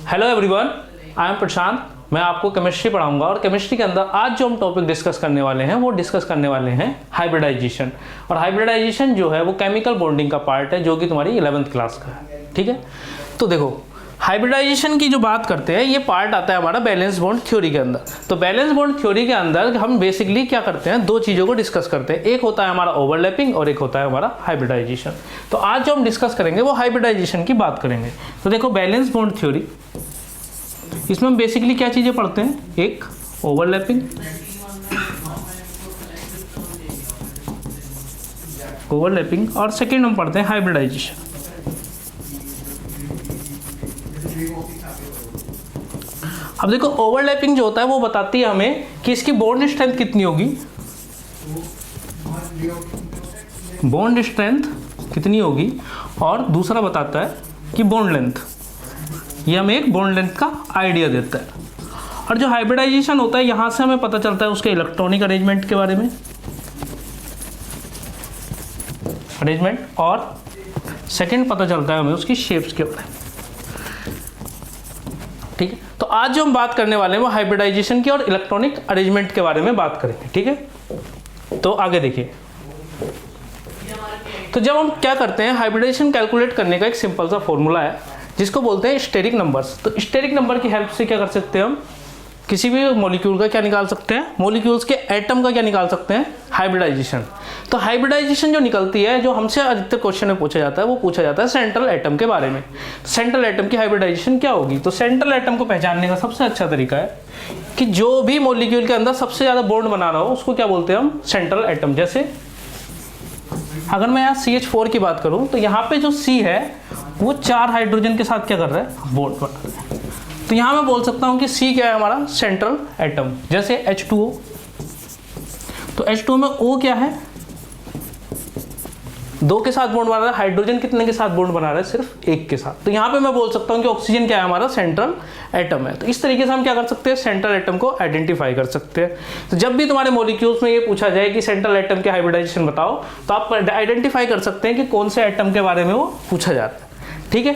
Hello everyone, I am प्रशांत। मैं आपको chemistry पढ़ाऊंगा और केमिस्ट्री के अंदर आज जो हम टॉपिक डिस्कस करने वाले हैं वो डिस्कस करने वाले हैं हाइब्रिडाइजेशन। और हाइब्रिडाइजेशन जो है वो केमिकल बॉन्डिंग का पार्ट है जो कि तुम्हारी 11th क्लास का है। ठीक है, तो देखो हाइब्रिडाइजेशन की जो बात करते हैं ये पार्ट आता है हमारा बैलेंस बॉन्ड थ्योरी के अंदर। तो बैलेंस बॉन्ड थ्योरी के अंदर हम बेसिकली क्या करते हैं, दो चीज़ों को डिस्कस करते हैं। एक होता है हमारा ओवरलैपिंग और एक होता है हमारा हाइब्रिडाइजेशन। तो आज जो हम डिस्कस करेंगे वो हाइब्रिडाइजेशन की बात करेंगे। तो देखो बैलेंस बॉन्ड थ्योरी, इसमें हम बेसिकली क्या चीज़ें पढ़ते हैं, एक ओवरलैपिंग, और सेकेंड हम पढ़ते हैं हाइब्रिडाइजेशन। अब देखो ओवरलैपिंग जो होता है वो बताती है हमें कि इसकी बॉन्ड स्ट्रेंथ कितनी होगी, बॉन्ड स्ट्रेंथ कितनी होगी, और दूसरा बताता है कि बॉन्ड लेंथ। ये हमें एक बॉन्ड लेंथ का आइडिया देता है। और जो हाइब्रिडाइजेशन होता है यहाँ से हमें पता चलता है उसके इलेक्ट्रॉनिक अरेंजमेंट के बारे में, और सेकंड पता चलता है हमें उसकी शेप्स के बारे में। ठीक है, तो आज जो हम बात करने वाले हैं वो हाइब्रिडाइजेशन की और इलेक्ट्रॉनिक अरेंजमेंट के बारे में बात करेंगे। ठीक है, तो आगे देखिए। तो जब हम क्या करते हैं, हाइब्रिडाइजेशन कैलकुलेट करने का एक सिंपल सा फॉर्मूला है जिसको बोलते हैं स्टेरिक नंबर्स। तो स्टेरिक नंबर की हेल्प से क्या कर सकते हैं, हम किसी भी मॉलिक्यूल का क्या निकाल सकते हैं, मॉलिक्यूल्स के एटम का क्या निकाल सकते हैं, हाइब्रिडाइजेशन। तो हाइब्रिडाइजेशन जो निकलती है, जो हमसे अधिकतर क्वेश्चन में पूछा जाता है, वो पूछा जाता है सेंट्रल एटम के बारे में। सेंट्रल एटम की हाइब्रिडाइजेशन क्या होगी। तो सेंट्रल एटम को पहचानने का सबसे अच्छा तरीका है कि जो भी मॉलिक्यूल के अंदर सबसे ज़्यादा बॉन्ड बना रहा हो उसको क्या बोलते हैं हम, सेंट्रल एटम। जैसे अगर मैं यहाँ CH4 की बात करूँ तो यहाँ पे जो C है वो 4 हाइड्रोजन के साथ क्या कर रहा है, बॉन्ड बना रहा है। तो यहाँ मैं बोल सकता हूँ कि C क्या है हमारा, सेंट्रल एटम। जैसे H2O, तो H2O में O क्या है, 2 के साथ बॉन्ड बना रहा है। हाइड्रोजन कितने के साथ बॉन्ड बना रहा है, सिर्फ 1 के साथ। तो यहाँ पे मैं बोल सकता हूँ कि ऑक्सीजन क्या है हमारा, सेंट्रल एटम है। तो इस तरीके से हम क्या कर सकते हैं, सेंट्रल एटम को आइडेंटिफाई कर सकते हैं। तो जब भी तुम्हारे मॉलिक्यूल्स में ये पूछा जाए कि सेंट्रल एटम के हाइब्रिडाइजेशन बताओ, तो आप आइडेंटिफाई कर सकते हैं कि कौन से एटम के बारे में वो पूछा जाता है। ठीक है,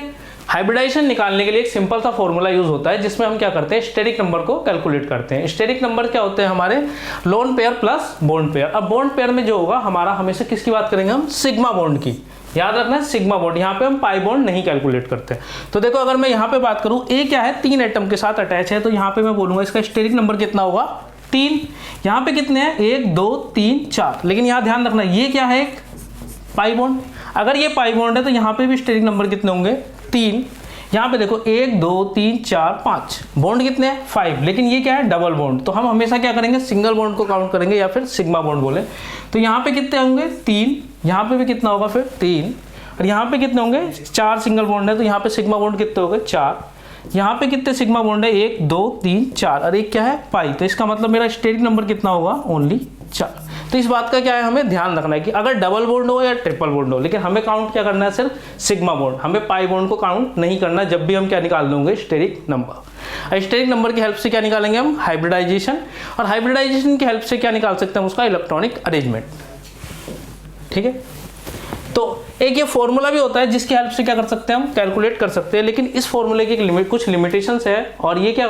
हाइब्रिडाइजेशन निकालने के लिए एक सिंपल सा फॉर्मूला यूज होता है जिसमें हम क्या करते हैं, स्टेरिक नंबर को कैलकुलेट करते हैं। स्टेरिक नंबर क्या होते हैं हमारे, lone pair plus bond pair. अब बॉन्ड पेयर में जो होगा हमारा, हमेशा किसकी बात करेंगे हम, सिग्मा बॉन्ड की। याद रखना है सिग्मा बॉन्ड, यहाँ पे हम पाई बॉन्ड नहीं कैलकुलेट करते। तो देखो अगर मैं यहाँ पे बात करूँ, ए क्या है, 3 एटम के साथ अटैच है, तो यहाँ पे मैं बोलूंगा इसका स्टेरिक नंबर कितना होगा, 3। यहाँ पे कितने हैं, 1 2 3 4। लेकिन यहाँ ध्यान रखना ये क्या है, एक पाई बॉन्ड। अगर ये पाई बॉन्ड है तो यहाँ पे भी स्टेरिक नंबर कितने होंगे, 3। यहाँ पे देखो 1 2 3 4 5, बॉन्ड कितने हैं, 5। लेकिन ये क्या है, डबल बॉन्ड। तो हम हमेशा क्या करेंगे, सिंगल बॉन्ड को काउंट करेंगे या फिर सिग्मा बॉन्ड बोले। तो यहाँ पे कितने होंगे, 3। यहाँ पे भी कितना होगा फिर 3। और यहाँ पे कितने होंगे, 4 सिंगल बॉन्ड है, तो यहाँ पे सिग्मा बॉन्ड कितने हो गए, 4। यहाँ पे कितने सिग्मा बॉन्ड है, 1 2 3 4, और एक क्या है, पाई। तो इसका मतलब मेरा स्टेरिक नंबर कितना होगा, ओनली 4। तो इस बात का क्या है, हमें ध्यान रखना है कि अगर डबल बॉन्ड हो या ट्रिपल बॉन्ड हो, लेकिन हमें काउंट क्या करना है, सिर्फ सिग्मा बॉन्ड। हमें पाई बॉन्ड को काउंट नहीं करना जब भी हम क्या निकाल लेंगे, स्टेरिक नंबर। स्टेरिक नंबर की हेल्प से क्या निकालेंगे हम, हाइब्रिडाइजेशन। और हाइब्रिडाइजेशन की हेल्प से क्या निकाल सकते हैं, उसका इलेक्ट्रॉनिक अरेंजमेंट। ठीक है, तो एक ये फॉर्मूला भी होता है जिसकी हेल्प से क्या कर सकते हैं, हम कैलकुलेट कर सकते हैं। लेकिन इस फॉर्मूले की कुछ लिमिटेशंस है, और ये क्या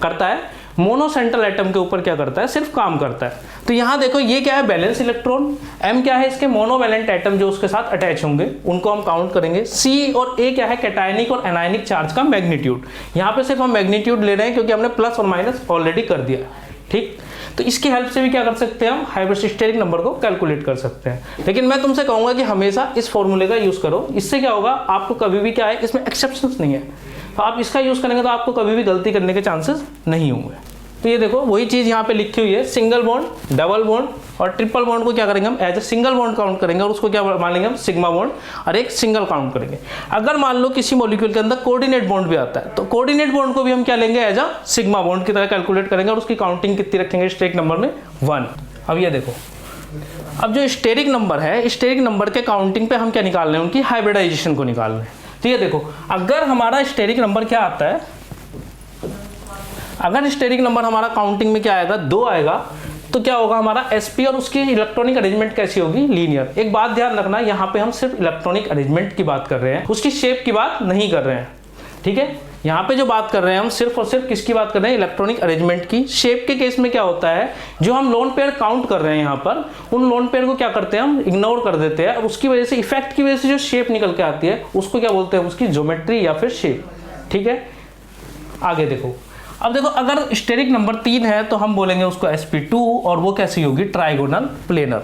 करता है मोनोसेंट्रल एटम के ऊपर क्या करता है, सिर्फ काम करता है। तो यहाँ देखो ये क्या है, बैलेंस इलेक्ट्रॉन। M क्या है, इसके मोनोवैलेंट एटम जो उसके साथ अटैच होंगे उनको हम काउंट करेंगे। C और A क्या है, कैटायनिक और एनायनिक चार्ज का मैग्नीट्यूड। यहाँ पे सिर्फ हम मैग्नीट्यूड ले रहे हैं क्योंकि हमने प्लस और माइनस ऑलरेडी कर दिया। ठीक, तो इसकी हेल्प से भी क्या कर सकते हैं, हम हाइब्रिडाइजेशन नंबर को कैलकुलेट कर सकते हैं। लेकिन मैं तुमसे कहूंगा कि हमेशा इस फॉर्मूले का यूज करो। इससे क्या होगा, आपको कभी भी क्या है, इसमें एक्सेप्शंस नहीं है, तो आप इसका यूज करेंगे तो आपको कभी भी गलती करने के चांसेस नहीं होंगे। तो ये देखो वही चीज यहाँ पे लिखी हुई है, सिंगल बॉन्ड, डबल बॉन्ड और ट्रिपल बॉन्ड को क्या करेंगे हम, as a single bond count करेंगे और उसको क्या मानेंगे हम, सिग्मा बॉन्ड, और एक सिंगल काउंट करेंगे। अगर मान लो किसी मॉलिक्यूल के अंदर कोऑर्डिनेट बॉन्ड भी आता है, तो कोऑर्डिनेट बॉन्ड को भी हम क्या लेंगे, एज अ सिग्मा बॉन्ड की तरह कैलकुलेट करेंगे और उसकी काउंटिंग कितनी रखेंगे, स्टेरिक नंबर में 1। अब ये देखो, अब जो स्टेरिक नंबर है, स्टेरिक नंबर के काउंटिंग पे हम क्या निकाल रहे हैं, उनकी हाइब्रिडाइजेशन को निकाल रहे हैं। तो ये देखो अगर हमारा स्टेरिक नंबर क्या आता है, अगर स्टेरिक नंबर हमारा काउंटिंग में क्या आएगा, 2 आएगा, तो क्या होगा हमारा sp और उसकी इलेक्ट्रॉनिक अरेंजमेंट कैसी होगी, लीनियर। एक बात ध्यान रखना, यहाँ पे हम सिर्फ इलेक्ट्रॉनिक अरेंजमेंट की बात कर रहे हैं, उसकी शेप की बात नहीं कर रहे हैं। ठीक है, यहाँ पे जो बात कर रहे हैं हम सिर्फ और सिर्फ किसकी बात कर रहे हैं, इलेक्ट्रॉनिक अरेंजमेंट की। शेप के केस में क्या होता है, जो हम लोन पेयर काउंट कर रहे हैं यहाँ पर, उन लोन पेयर को क्या करते हैं हम इग्नोर कर देते हैं। अब उसकी वजह से, इफेक्ट की वजह से जो शेप निकल के आती है उसको क्या बोलते हैं, उसकी ज्योमेट्री या फिर शेप। ठीक है, आगे देखो। अब देखो, अगर स्टेरिक नंबर 3 है तो हम बोलेंगे उसको sp2 और वो कैसी होगी, ट्राइगोनल प्लेनर।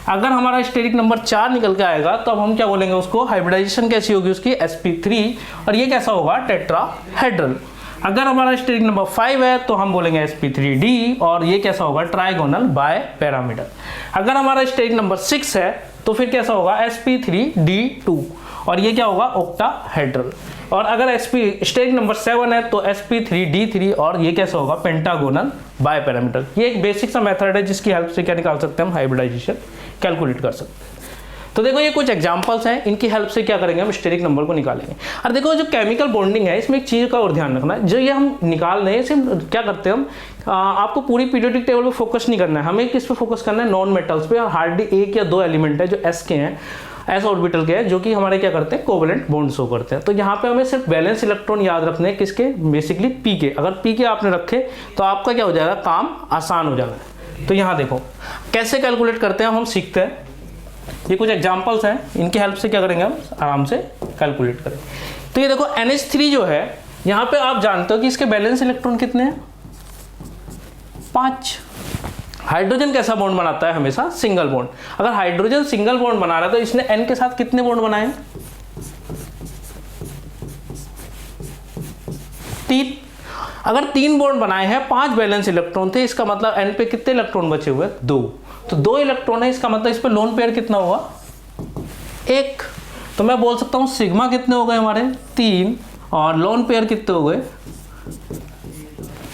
अगर हमारा स्टेरिक नंबर 4 निकल के आएगा तो अब हम क्या बोलेंगे उसको, हाइब्रिडाइजेशन कैसी होगी उसकी, sp3 और ये कैसा होगा, टेट्राहेड्रल। अगर हमारा स्टेरिक नंबर 5 है तो हम बोलेंगे sp3d और ये कैसा होगा, ट्राइगोनल बाय पैरामीटर। अगर हमारा स्टेरिक नंबर 6 है तो फिर कैसा होगा, sp3d2 और ये क्या होगा, ऑक्टाहेड्रल। और अगर स्टेरिक नंबर 7 है तो sp3d3 और ये कैसा होगा, पेंटागोनल बाय पैरामीटर। ये एक बेसिक सा मेथड है जिसकी हेल्प से क्या निकाल सकते हैं हम, हाइब्रिडाइजेशन कैलकुलेट कर सकते हैं। तो देखो ये कुछ एग्जांपल्स हैं, इनकी हेल्प से क्या करेंगे हम, स्टेरिक नंबर को निकालेंगे। और देखो जो केमिकल बॉन्डिंग है इसमें एक चीज़ का और ध्यान रखना है, जो ये हम निकाल रहे हैं इसे क्या करते हैं हम, आपको पूरी पीरियोडिक टेबल पे फोकस नहीं करना है, हमें किस पे फोकस करना है, नॉन मेटल्स पे। और हार्डली 1 या 2 एलिमेंट है जो s के हैं, एस ऑर्बिटल के हैं, जो कि हमारे क्या करते हैं, कोवेलेंट बॉन्ड शो करते हैं। तो यहाँ पे हमें सिर्फ बैलेंस इलेक्ट्रॉन याद रखने हैं, किसके, बेसिकली पी के। अगर पी के आपने रखे तो आपका क्या हो जाएगा, काम आसान हो जाएगा। तो यहाँ देखो कैसे कैलकुलेट करते हैं हम सीखते हैं। ये कुछ एग्जांपल्स हैं, इनकी हेल्प से क्या करेंगे हम आराम से कैलकुलेट करेंगे। तो ये देखो NH3 जो है, यहाँ पे आप जानते हो कि इसके बैलेंस इलेक्ट्रॉन कितने हैं, 5। हाइड्रोजन कैसा बॉन्ड बनाता है, हमेशा सिंगल बॉन्ड। अगर हाइड्रोजन सिंगल बॉन्ड बना रहा है तो इसने N के साथ कितने बॉन्ड बनाए, 3। अगर 3 बॉन्ड बनाए हैं, 5 बैलेंस इलेक्ट्रॉन थे, इसका मतलब N पे कितने इलेक्ट्रॉन बचे हुए, 2। तो 2 इलेक्ट्रॉन है, इसका मतलब इस पे लोन पेयर कितना हुआ, 1। तो मैं बोल सकता हूं सिग्मा कितने हो गए हमारे, 3 और लोन पेयर कितने हो गए,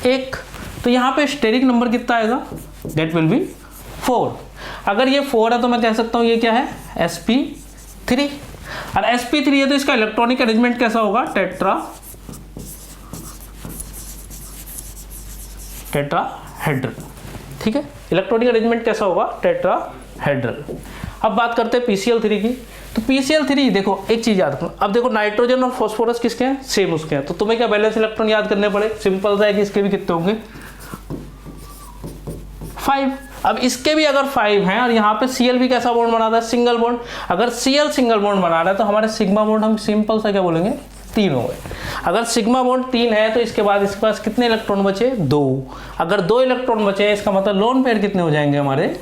1। तो यहाँ पे स्टेरिक नंबर कितना आएगा, दैट विल बी 4। अगर ये 4 है तो मैं कह सकता हूँ ये क्या है, sp3। और sp3 है तो इसका इलेक्ट्रॉनिक अरेंजमेंट कैसा होगा, टेट्राहेड्रल। ठीक है, इलेक्ट्रॉनिक अरेंजमेंट कैसा होगा, टेट्राहेड्रल। अब बात करते हैं PCl3 की। तो PCl3 देखो एक चीज याद रखना, अब देखो नाइट्रोजन और फॉस्फोरस किसके हैं, सेम उसके हैं। तो तुम्हें क्या बैलेंस इलेक्ट्रॉन याद करने पड़े, सिंपल सा है कि इसके भी कितने होंगे, 5। अब इसके भी अगर 5 हैं और यहाँ पे Cl भी कैसा बॉन्ड बनाता है, सिंगल बॉन्ड। अगर Cl सिंगल बॉन्ड बना रहा है तो हमारे सिग्मा बॉन्ड हम सिंपल सा क्या बोलेंगे, 3 हो गए। अगर सिग्मा बॉन्ड 3 है तो इसके बाद इसके पास कितने इलेक्ट्रॉन बचे, 2। अगर 2 इलेक्ट्रॉन बचे हैं इसका मतलब लोन पेयर कितने हो जाएंगे हमारे,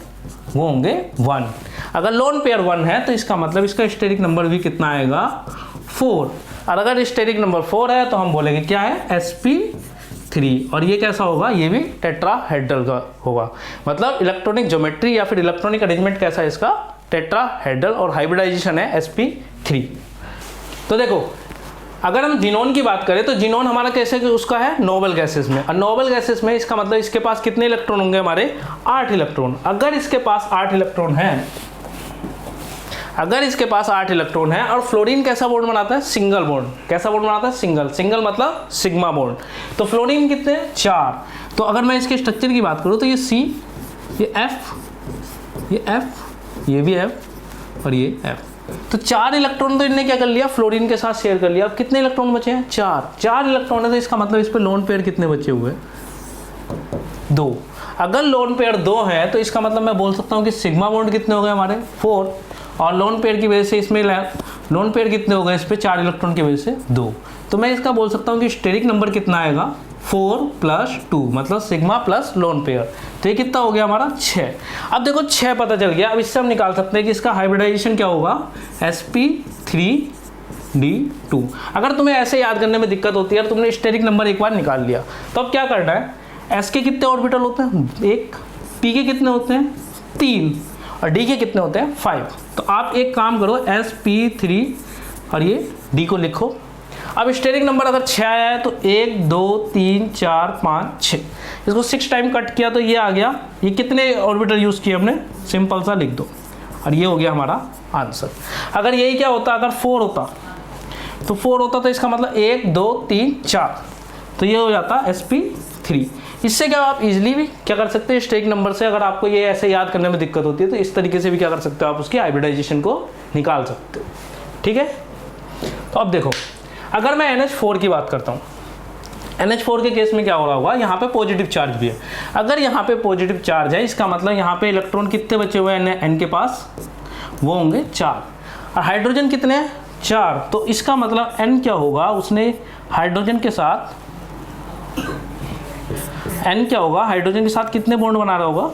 वो होंगे 1। अगर लोन पेयर 1 है तो इसका मतलब इसका स्टेरिक नंबर भी कितना आएगा, 4। और अगर स्टेरिक नंबर 4 है तो हम बोलेंगे क्या है, sp3 और ये कैसा होगा, ये भी टेट्राहेड्रल का होगा। मतलब इलेक्ट्रॉनिक ज्योमेट्री या फिर इलेक्ट्रॉनिक अरेंजमेंट कैसा है इसका, टेट्राहेड्रल और हाइब्रिडाइजेशन है sp3। तो देखो अगर हम जिनोन की बात करें तो जिनोन हमारा कैसे उसका है, नोबल गैसेस में। और नोबल गैसेस में इसका मतलब इसके पास कितने इलेक्ट्रॉन होंगे हमारे, 8 इलेक्ट्रॉन। अगर इसके पास 8 इलेक्ट्रॉन है, अगर इसके पास 8 इलेक्ट्रॉन है और फ्लोरीन कैसा बॉन्ड बनाता है, सिंगल बॉन्ड। कैसा बॉन्ड बनाता है, सिंगल। सिंगल मतलब सिग्मा बॉन्ड। तो फ्लोरीन कितने, 4। तो अगर मैं इसके स्ट्रक्चर की बात करूं तो ये C, ये F, ये F, ये भी F और ये F। तो 4 इलेक्ट्रॉन तो इन्होंने क्या कर लिया, फ्लोरीन के साथ शेयर कर लिया। अब कितने इलेक्ट्रॉन बचे हैं, 4 इलेक्ट्रॉन है तो इसका मतलब इस पे लोन पेयर कितने बचे हुए, 2। अगर लोन पेयर 2 है तो इसका मतलब मैं बोल सकता हूँ कि सिग्मा बॉन्ड कितने हो गए हमारे, 4। और लोन पेयर की वजह से इसमें लोन पेयर कितने हो गए, इस पे 4 इलेक्ट्रॉन की वजह से 2। तो मैं इसका बोल सकता हूँ कि स्टेरिक नंबर कितना आएगा, 4 + 2 मतलब सिग्मा प्लस लोन पेयर। तो ये कितना हो गया हमारा, 6। अब देखो 6 पता चल गया। अब इससे हम निकाल सकते हैं कि इसका हाइब्रिडाइजेशन क्या होगा, sp3d2। अगर तुम्हें ऐसे याद करने में दिक्कत होती है और तुमने स्टेरिक नंबर एक बार निकाल लिया तो अब क्या करना है, s के कितने ऑर्बिटल होते हैं, 1। p के कितने होते हैं, 3। और d के कितने होते हैं, 5। तो आप एक काम करो, sp3 और ये d को लिखो। अब स्टेरिक नंबर अगर 6 आया है तो 1 2 3 4 5 6, इसको 6 टाइम कट किया तो ये आ गया। ये कितने ऑर्बिटल यूज़ किए हमने, सिंपल सा लिख दो और ये हो गया हमारा आंसर। अगर यही क्या होता, अगर 4 होता तो 4 होता तो इसका मतलब 1 2 3 4, तो ये हो जाता sp3। इससे क्या आप इजीली भी क्या कर सकते हैं, स्टेरिक नंबर से अगर आपको ये ऐसे याद करने में दिक्कत होती है तो इस तरीके से भी क्या कर सकते हो, आप उसकी हाइब्रिडाइजेशन को निकाल सकते हो। ठीक है, तो अब देखो अगर मैं NH4 की बात करता हूँ, NH4 के केस में क्या हो रहा होगा, यहाँ पे पॉजिटिव चार्ज भी है। अगर यहाँ पे पॉजिटिव चार्ज है, इसका मतलब यहाँ पे इलेक्ट्रॉन कितने बचे हुए हैं N के पास, वो होंगे 4, और हाइड्रोजन कितने हैं 4, तो इसका मतलब N क्या होगा, उसने हाइड्रोजन के साथ N क्या होगा, हाइड्रोजन के साथ कितने बॉन्ड बना रहा होगा,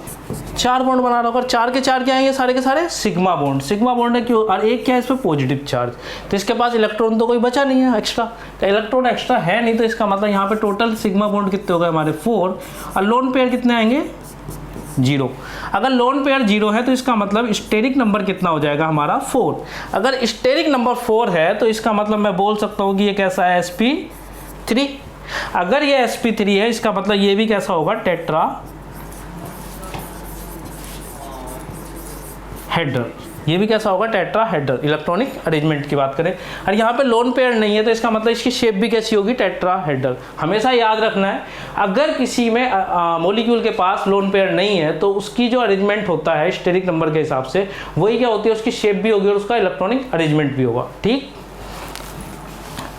4 बॉन्ड बना रहा होगा। 4 के 4 क्या आएंगे, सारे के सारे सिग्मा बॉन्ड, सिग्मा बॉन्ड है क्यों, और एक क्या है इस पर पॉजिटिव चार्ज, तो इसके पास इलेक्ट्रॉन तो कोई बचा नहीं है एक्स्ट्रा, तो इलेक्ट्रॉन एक्स्ट्रा है नहीं, तो इसका मतलब यहाँ पे टोटल सिग्मा बॉन्ड कितने हो गए हमारे 4, और लोन पेयर कितने आएंगे 0। अगर लोन पेयर 0 है तो इसका मतलब स्टेरिक नंबर कितना हो जाएगा हमारा 4। अगर स्टेरिक नंबर 4 है तो इसका मतलब मैं बोल सकता हूँ कि ये कैसा है sp3। अगर ये sp3 है इसका मतलब ये भी कैसा होगा, टेट्रा हेड्रल, ये भी कैसा होगा, टेट्रा हेड्रल। इलेक्ट्रॉनिक अरेंजमेंट की बात करें, और यहाँ पे लोन पेयर नहीं है तो इसका मतलब इसकी शेप भी कैसी होगी, टेट्रा हेड्रल। हमेशा याद रखना है, अगर किसी में मॉलिक्यूल के पास लोन पेयर नहीं है तो उसकी जो अरेंजमेंट होता है स्टेरिक नंबर के हिसाब से, वही क्या होती है, उसकी शेप भी होगी और उसका इलेक्ट्रॉनिक अरेंजमेंट भी होगा। ठीक,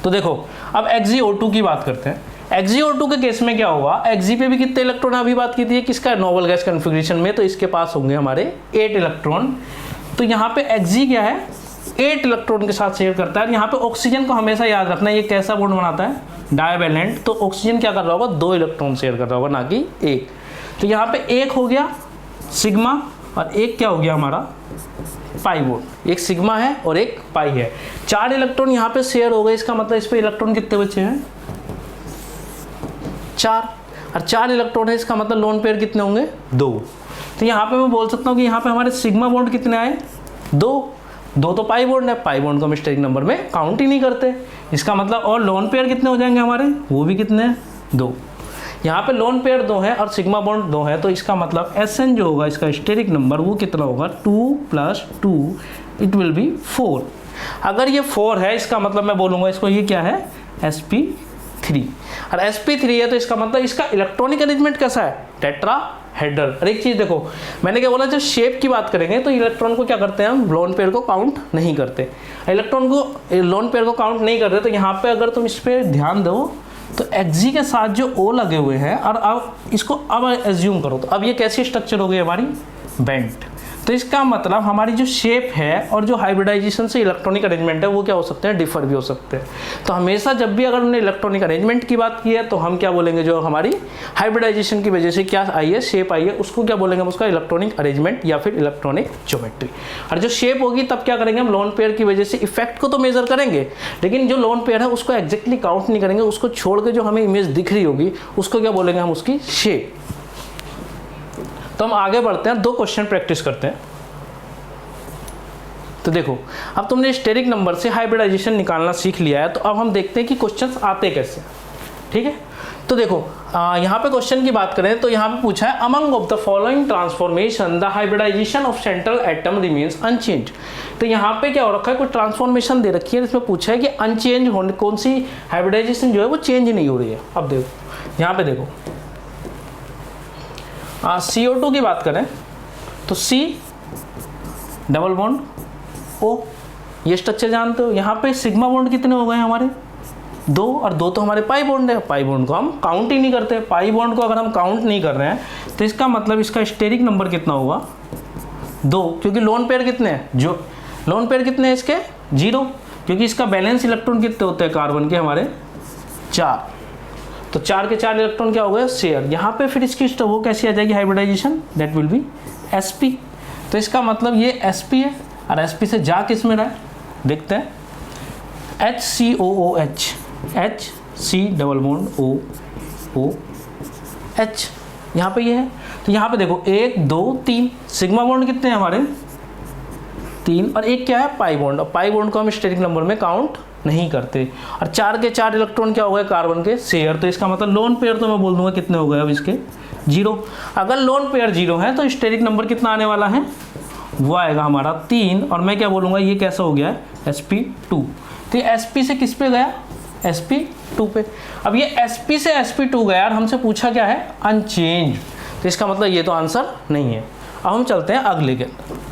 तो देखो अब XgO2 की बात करते हैं। XgO2 के केस में क्या होगा, Xg पे भी कितने इलेक्ट्रॉन अभी बात की थी, किसका नोबल गैस कॉन्फ़िगरेशन में, तो इसके पास होंगे हमारे 8 इलेक्ट्रॉन। तो यहाँ पे Xg क्या है, 8 इलेक्ट्रॉन के साथ शेयर करता है। यहाँ पे ऑक्सीजन को हमेशा याद रखना है, ये कैसा बॉन्ड बनाता है, डायवैलेंट, तो ऑक्सीजन क्या कर रहा होगा, 2 इलेक्ट्रॉन शेयर कर रहा होगा, ना कि 1। तो यहाँ पे एक हो गया सिग्मा और एक क्या हो गया हमारा पाई बॉन्ड, एक सिग्मा है और एक पाई है। 4 इलेक्ट्रॉन यहाँ पे शेयर हो गए, इसका मतलब इस पे इलेक्ट्रॉन कितने बचे हैं 4, और 4 इलेक्ट्रॉन है, इसका मतलब लोन पेयर कितने होंगे 2। तो यहाँ पे मैं बोल सकता हूँ कि यहाँ पे हमारे सिग्मा बॉन्ड कितने आए 2 तो पाई बॉन्ड है, पाई बॉन्ड को हम स्टेरिक नंबर में काउंट ही नहीं करते, इसका मतलब, और लोन पेयर कितने हो जाएंगे हमारे, वो भी कितने हैं 2। यहाँ पे लोन पेयर 2 है और सिग्मा बॉन्ड 2 है, तो इसका मतलब Sn जो होगा इसका स्टेरिक नंबर वो कितना होगा 2 + 2 इट विल बी 4। अगर ये 4 है इसका मतलब मैं बोलूँगा इसको ये क्या है sp3, और sp3 है तो इसका मतलब इसका इलेक्ट्रॉनिक अरेंजमेंट कैसा है, टेट्रा हेड्रल। और एक चीज़ देखो, मैंने क्या बोला, जब शेप की बात करेंगे तो इलेक्ट्रॉन को क्या करते हैं हम, लोन पेयर को काउंट नहीं करते, इलेक्ट्रॉन को लोन पेयर को काउंट नहीं करते। तो यहाँ पे अगर तुम इस पर ध्यान दो तो Xg के साथ जो O लगे हुए हैं, और अब इसको अब एज्यूम करो, तो अब ये कैसी स्ट्रक्चर हो गई हमारी, बेंट। तो इसका मतलब हमारी जो शेप है और जो हाइब्रिडाइजेशन से इलेक्ट्रॉनिक अरेंजमेंट है वो क्या हो सकते हैं, डिफर भी हो सकते हैं। तो हमेशा जब भी अगर उन्होंने इलेक्ट्रॉनिक अरेंजमेंट की बात की है तो हम क्या बोलेंगे, जो हमारी हाइब्रिडाइजेशन की वजह से क्या आई है, शेप आई है, उसको क्या बोलेंगे हम, उसका इलेक्ट्रॉनिक अरेंजमेंट या फिर इलेक्ट्रॉनिक ज्योमेट्री। और जो शेप होगी तब क्या करेंगे हम, लोन पेयर की वजह से इफेक्ट को तो मेजर करेंगे, लेकिन जो लोन पेयर है उसको एग्जैक्टली काउंट नहीं करेंगे, उसको छोड़ के जो हमें इमेज दिख रही होगी उसको क्या बोलेंगे हम, उसकी शेप। तो हम आगे बढ़ते हैं, 2 क्वेश्चन प्रैक्टिस करते हैं। तो देखो अब तुमने स्टेरिक नंबर से हाइब्रिडाइजेशन निकालना सीख लिया है, तो अब हम देखते हैं कि क्वेश्चंस आते कैसे। ठीक है, तो देखो यहाँ पे क्वेश्चन की बात करें तो यहाँ पे पूछा है, among of the following transformation the hybridization of central atom remains unchange. तो यहाँ पे क्या हो रखा है, कोई ट्रांसफॉर्मेशन दे रखी है, इसमें पूछा है कि अनचेंज होने, कौन सी हाइब्रिडाइजेशन जो है वो चेंज नहीं हो रही है। अब देखो यहाँ पे देखो CO2 की बात करें तो C डबल बॉन्ड O, ये स्ट्रक्चर जानते हो। यहाँ पे सिग्मा बॉन्ड कितने हो गए हमारे 2, और 2 तो हमारे पाई बॉन्ड है, पाई बॉन्ड को हम काउंट ही नहीं करते। पाई बॉन्ड को अगर हम काउंट नहीं कर रहे हैं तो इसका मतलब इसका स्टेरिक नंबर कितना होगा 2, क्योंकि लोन पेयर कितने हैं, जो लोन पेयर कितने हैं इसके 0, क्योंकि इसका बैलेंस इलेक्ट्रॉन कितने होते हैं कार्बन के हमारे 4, तो 4 के 4 इलेक्ट्रॉन क्या हो गए शेयर। यहाँ पे फिर इसकी वो कैसी आ जाएगी hybridization, that will be sp। तो इसका मतलब ये sp है, और sp से जा किस में रहा है देखते हैं, HCOOH, HC double bond OOH, यहाँ पे ये है। तो यहाँ पे देखो 1 2 3 सिग्मा बॉन्ड कितने हैं हमारे 3, और एक क्या है पाई बॉन्ड, और पाई बॉन्ड को हम स्टेरिक नंबर में काउंट नहीं करते, और 4 के 4 इलेक्ट्रॉन क्या हो गए कार्बन के शेयर। तो इसका मतलब लोन पेयर तो मैं बोल दूंगा कितने हो गए अब इसके 0। अगर लोन पेयर 0 है तो स्टेरिक नंबर कितना आने वाला है, वो आएगा हमारा 3, और मैं क्या बोलूँगा ये कैसा हो गया है sp2। तो ये sp से किस पे गया, sp2 पे। अब ये sp से sp2 गया और हमसे पूछा क्या है अनचेंज, तो इसका मतलब ये तो आंसर नहीं है। अब हम चलते हैं अगले के अंदर।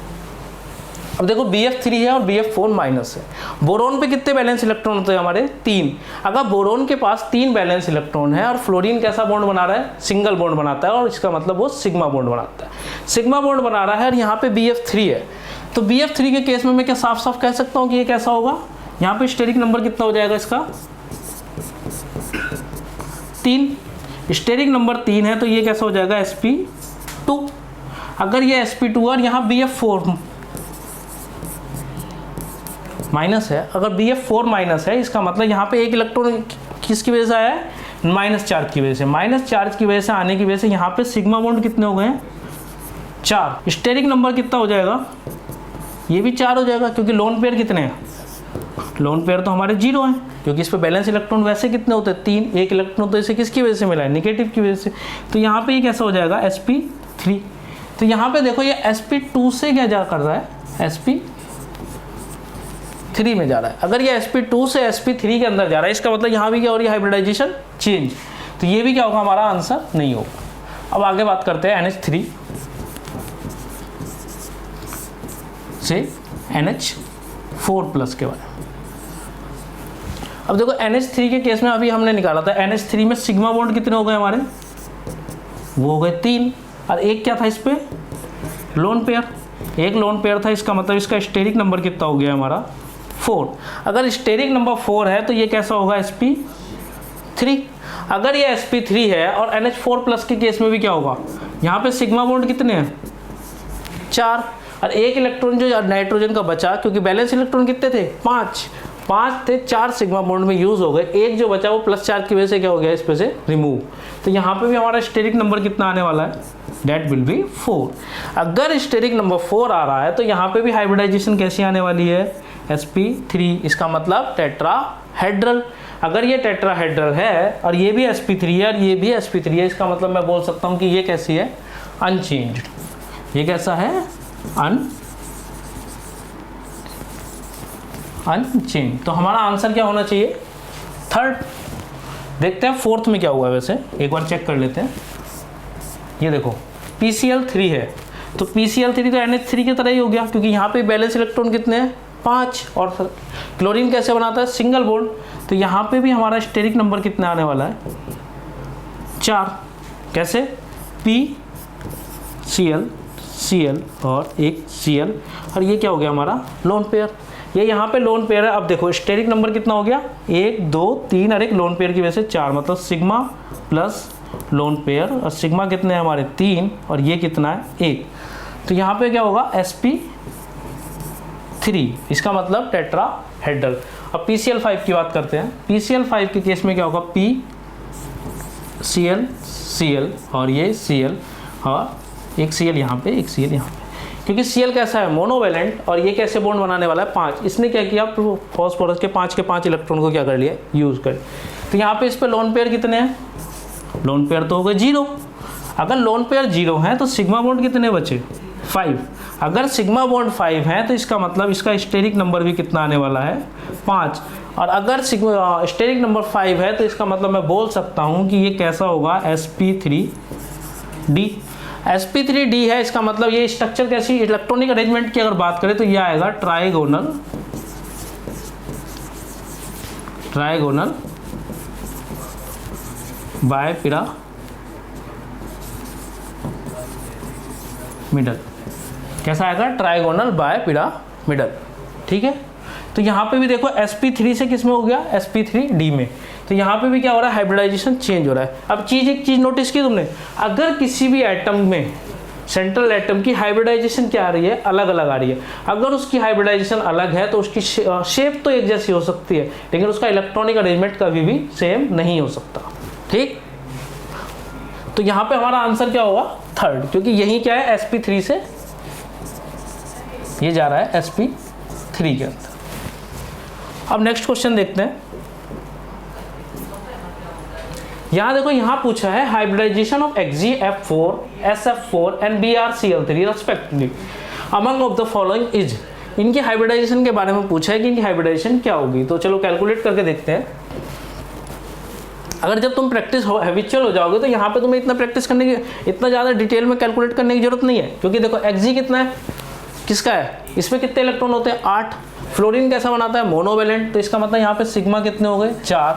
अब देखो BF3 है और BF4 माइनस है। बोरोन पे कितने बैलेंस इलेक्ट्रॉन होते हैं हमारे? 3। अगर बोरोन के पास 3 बैलेंस इलेक्ट्रॉन है और फ्लोरीन कैसा बॉन्ड बना रहा है? सिंगल बॉन्ड बनाता है, और इसका मतलब वो सिग्मा बॉन्ड बनाता है। सिग्मा बॉन्ड बना रहा है और यहाँ पे BF3 है, तो BF3 के केस में मैं क्या साफ साफ कह सकता हूँ कि ये कैसा होगा? यहाँ पे स्टेरिक नंबर कितना हो जाएगा इसका? 3। स्टेरिक नंबर 3 है तो ये कैसा हो जाएगा? sp2। अगर ये sp2 और यहाँ BF4 माइनस है, अगर BF4 माइनस है, इसका मतलब यहाँ पे एक इलेक्ट्रॉन किसकी वजह से आया है? माइनस चार्ज की वजह से। माइनस चार्ज की वजह से आने की वजह से यहाँ पे सिग्मा बॉन्ड कितने हो गए हैं? 4। स्टेरिक नंबर कितना हो जाएगा? ये भी 4 हो जाएगा, क्योंकि लोन पेयर कितने हैं? लोन पेयर तो हमारे 0 हैं, क्योंकि इस पे बैलेंस इलेक्ट्रॉन वैसे कितने होते हैं? 3। एक इलेक्ट्रॉन तो इसे किसकी वजह से मिला है? नेगेटिव की वजह से। तो यहाँ पे ये कैसा हो जाएगा? sp3। तो यहाँ पे देखो ये sp2 से क्या जा कर रहा है? sp3 में जा रहा है। अगर ये sp2 से sp3 के अंदर जा रहा है, इसका मतलब यहाँ भी क्या हो रही है? Hybridization change. तो ये भी क्या होगा? हमारा आंसर नहीं होगा। अब आगे बात करते हैं NH3 से NH4+ के बारे में। अब देखो NH3 के केस में अभी हमने निकाला था, NH3 में सिग्मा बॉन्ड कितने हो गए हमारे? वो हो गए 3। और एक क्या था इस पे? Lone pair. एक लोन पेयर था, इसका मतलब इसका स्टेरिक नंबर कितना हो गया हमारा? 4। अगर स्टेरिक नंबर 4 है तो ये कैसा होगा? sp3। अगर ये sp3 है और NH4+ के केस में भी क्या होगा? यहाँ पे सिग्मा बॉन्ड कितने हैं? 4। और एक इलेक्ट्रॉन जो नाइट्रोजन का बचा, क्योंकि बैलेंस इलेक्ट्रॉन कितने थे? 5 थे, 4 सिग्मा बॉन्ड में यूज हो गए। एक जो बचा वो +4 की वजह से क्या हो गया? इस पे से रिमूव। तो यहाँ पे भी हमारा स्टेरिक नंबर कितना आने वाला है? That will be 4। अगर स्टेरिक नंबर 4 आ रहा है तो यहाँ पे भी हाइब्रिडाइजेशन कैसी आने वाली है? sp3। इसका मतलब टेट्राहेड्रल। अगर ये टेट्राहेड्रल है और ये भी sp3 है और ये भी sp3 है, इसका मतलब मैं बोल सकता हूँ कि ये कैसी है? अनचेंज्ड। ये कैसा है? अनचेंज। तो हमारा आंसर क्या होना चाहिए? 3rd। देखते हैं 4th में क्या हुआ है। वैसे एक बार चेक कर लेते हैं। ये देखो PCl3 है, तो PCl3 तो NH3 की तरह ही हो गया, क्योंकि यहाँ पे बैलेंस इलेक्ट्रॉन कितने हैं? 5। और क्लोरीन कैसे बनाता है? Single bond. तो यहाँ पे भी हमारा स्टेरिक नंबर कितना आने वाला है? 4। कैसे? PCl और एक Cl, और ये क्या हो गया हमारा? Lone pair. ये यहाँ पे लोन पेयर है। अब देखो स्टेरिक नंबर कितना हो गया? 1 2 3 और एक लोन पेयर की वजह से 4, मतलब सिग्मा प्लस लोन पेयर। और सिग्मा कितने हैं हमारे? 3, और ये कितना है? 1। तो यहाँ पे क्या होगा? sp3। इसका मतलब टेट्राहेड्रल। अब PCl5 की बात करते हैं। PCl5 के केस में क्या होगा? Cl और ये Cl और एक Cl यहाँ पे, एक Cl यहाँ पे, क्योंकि Cl कैसा है? मोनोवेलेंट। और ये कैसे बॉन्ड बनाने वाला है? 5। इसने क्या किया? फॉस्फोरस के 5 इलेक्ट्रॉन को क्या कर लिया? यूज कर। तो यहाँ पे इस पे लोन पेयर कितने हैं? लोन पेयर तो हो गए 0। अगर लोन पेयर 0 है तो सिग्मा बॉन्ड कितने बचे? 5। अगर सिग्मा बॉन्ड 5 है तो इसका मतलब इसका स्टेरिक नंबर भी कितना आने वाला है? 5। और अगर स्टेरिक नंबर 5 है तो इसका मतलब मैं बोल सकता हूँ कि ये कैसा होगा? sp3d। sp3d है, इसका मतलब ये स्ट्रक्चर कैसी? इलेक्ट्रॉनिक अरेंजमेंट की अगर बात करें तो ये आएगा ट्राइगोनल बायपिरामिडल। कैसा आएगा? Trigonal bipyramidal. ठीक है। तो यहाँ पे भी देखो sp3 से किस में हो गया? sp3d में। तो यहाँ पे भी क्या हो रहा है? हाइब्रिडाइजेशन चेंज हो रहा है। अब एक चीज नोटिस की तुमने, अगर किसी भी एटम में सेंट्रल एटम की हाइब्रिडाइजेशन क्या आ रही है? अलग अलग आ रही है। अगर उसकी हाइब्रिडाइजेशन अलग है तो उसकी शेप तो एक जैसी हो सकती है, लेकिन उसका इलेक्ट्रॉनिक अरेंजमेंट कभी भी सेम नहीं हो सकता। ठीक। तो यहाँ पे हमारा आंसर क्या होगा? 3rd, क्योंकि यही क्या है? sp3 से ये जा रहा है sp3 के अंदर। अब नेक्स्ट क्वेश्चन देखते हैं। यहाँ देखो, यहाँ पूछा है hybridization of XgF4, SF4 and BrCl3 respectively among of the following is. इनकी हाइब्रिडाइजेशन के बारे में पूछा है कि इनकी हाइब्रिडाइजेशन क्या होगी। तो चलो कैलकुलेट करके देखते हैं। अगर जब तुम प्रैक्टिस हैबिचुअल हो जाओगे तो यहाँ पे तुम्हें इतना प्रैक्टिस करने की, इतना ज़्यादा डिटेल में कैलकुलेट करने की जरूरत नहीं है, क्योंकि देखो Xg कितना है? किसका है, इसमें कितने इलेक्ट्रॉन होते हैं 8। फ्लोरीन कैसा बनाता है मोनोवेलेंट, तो इसका मतलब यहाँ पे सिग्मा कितने हो गए 4,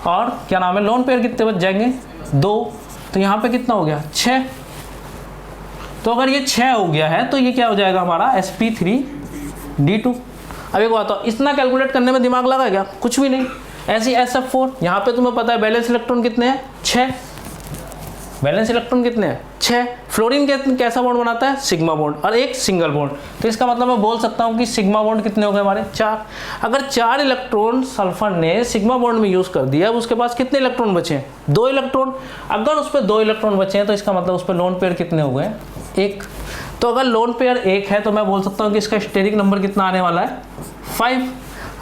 और क्या नाम है लोन पेयर कितने बच जाएंगे 2, तो यहाँ पे कितना हो गया 6। तो अगर ये 6 हो गया है तो ये क्या हो जाएगा हमारा sp3d2। अब एक बात, इतना कैलकुलेट करने में दिमाग लगा क्या, कुछ भी नहीं। ऐसी sf4, यहाँ पे तुम्हें पता है बैलेंस इलेक्ट्रॉन कितने हैं 6, बैलेंस इलेक्ट्रॉन कितने हैं 6। फ्लोरीन कैसा बॉन्ड बनाता है सिग्मा बॉन्ड और एक सिंगल बॉन्ड, तो इसका मतलब मैं बोल सकता हूँ कि सिग्मा बॉन्ड कितने हो गए हमारे 4। अगर 4 इलेक्ट्रॉन सल्फर ने सिग्मा बॉन्ड में यूज़ कर दिया, अब उसके पास कितने इलेक्ट्रॉन बचे हैं 2 इलेक्ट्रॉन। अगर उस पर 2 इलेक्ट्रॉन बचे हैं तो इसका मतलब उस पर लोन पेयर कितने हो गए 1। तो अगर लोन पेयर 1 है तो मैं बोल सकता हूँ कि इसका स्टेरिक नंबर कितना आने वाला है 5।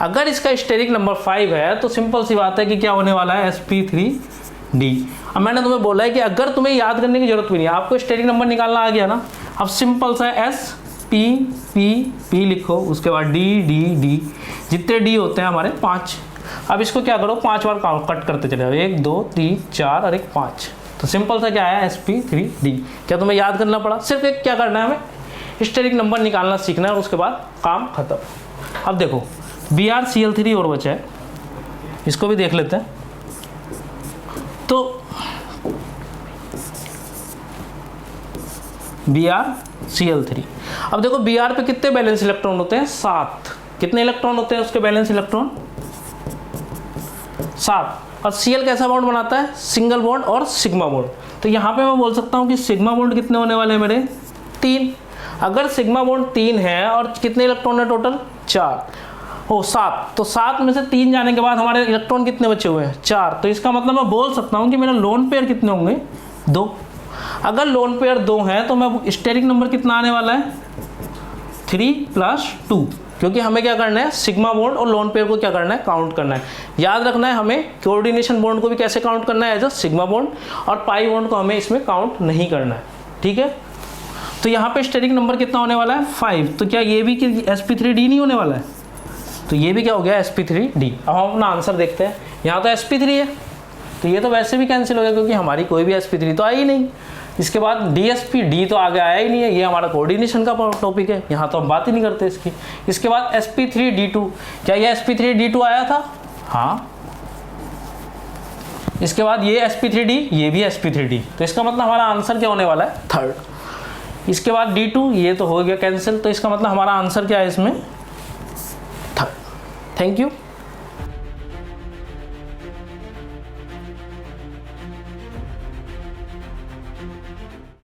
अगर इसका स्टेरिक नंबर 5 है तो सिंपल सी बात है कि क्या होने वाला है sp3d। अब मैंने तुम्हें बोला है कि अगर तुम्हें याद करने की जरूरत भी नहीं है, आपको स्टेरिक नंबर निकालना आ गया ना, अब सिंपल सा sp लिखो, उसके बाद d जितने d होते हैं हमारे 5। अब इसको क्या करो 5 बार कट करते चले जाओ, 1 2 3 4 और 1 5। तो सिंपल सा क्या आया sp3d। क्या तुम्हें याद करना पड़ा, सिर्फ एक क्या करना है हमें स्टेरिक नंबर निकालना सीखना है, उसके बाद काम खत्म। अब देखो BrCl3 और बचा है, इसको भी देख लेते हैं। तो BrCl3, अब देखो Br पे कितने बैलेंस इलेक्ट्रॉन होते हैं 7। कितने इलेक्ट्रॉन होते हैं उसके बैलेंस इलेक्ट्रॉन 7। और Cl कैसा बॉन्ड बनाता है सिंगल बॉन्ड और सिग्मा बॉन्ड, तो यहाँ पे मैं बोल सकता हूँ कि सिग्मा बॉन्ड कितने होने वाले हैं मेरे 3। अगर सिग्मा बॉन्ड 3 है और कितने इलेक्ट्रॉन है टोटल 7, तो 7 में से 3 जाने के बाद हमारे इलेक्ट्रॉन कितने बचे हुए हैं 4। तो इसका मतलब मैं बोल सकता हूँ कि मेरा लोन पेयर कितने होंगे 2। अगर लोन पेयर 2 है तो मैं स्टेरिक नंबर कितना आने वाला है 3 + 2, क्योंकि हमें क्या करना है सिग्मा बॉन्ड और लोन पेयर को क्या करना है काउंट करना है। याद रखना है हमें कोऑर्डिनेशन बॉन्ड को भी कैसे काउंट करना है एज अ सिग्मा बॉन्ड, और पाई बॉन्ड को हमें इसमें काउंट नहीं करना है, ठीक है। तो यहाँ पे स्टेरिक नंबर कितना होने वाला है 5, तो क्या ये भी कि sp3d नहीं होने वाला है, तो ये भी क्या हो गया sp3d। अब हम अपना आंसर देखते हैं, यहाँ तो sp3 है तो ये तो वैसे भी कैंसिल हो गया क्योंकि हमारी कोई भी sp3 तो आई ही नहीं। इसके बाद dsp तो आगे आया ही नहीं है, ये हमारा कोऑर्डिनेशन का टॉपिक है, यहाँ तो हम बात ही नहीं करते इसकी। इसके बाद sp3d2, क्या ये sp3d2 आया था, हाँ। इसके बाद ये sp3d, ये भी sp3d, तो इसका मतलब हमारा आंसर क्या होने वाला है 3rd। इसके बाद d2, ये तो हो गया कैंसिल, तो इसका मतलब हमारा आंसर क्या है इसमें 3rd। Thank you.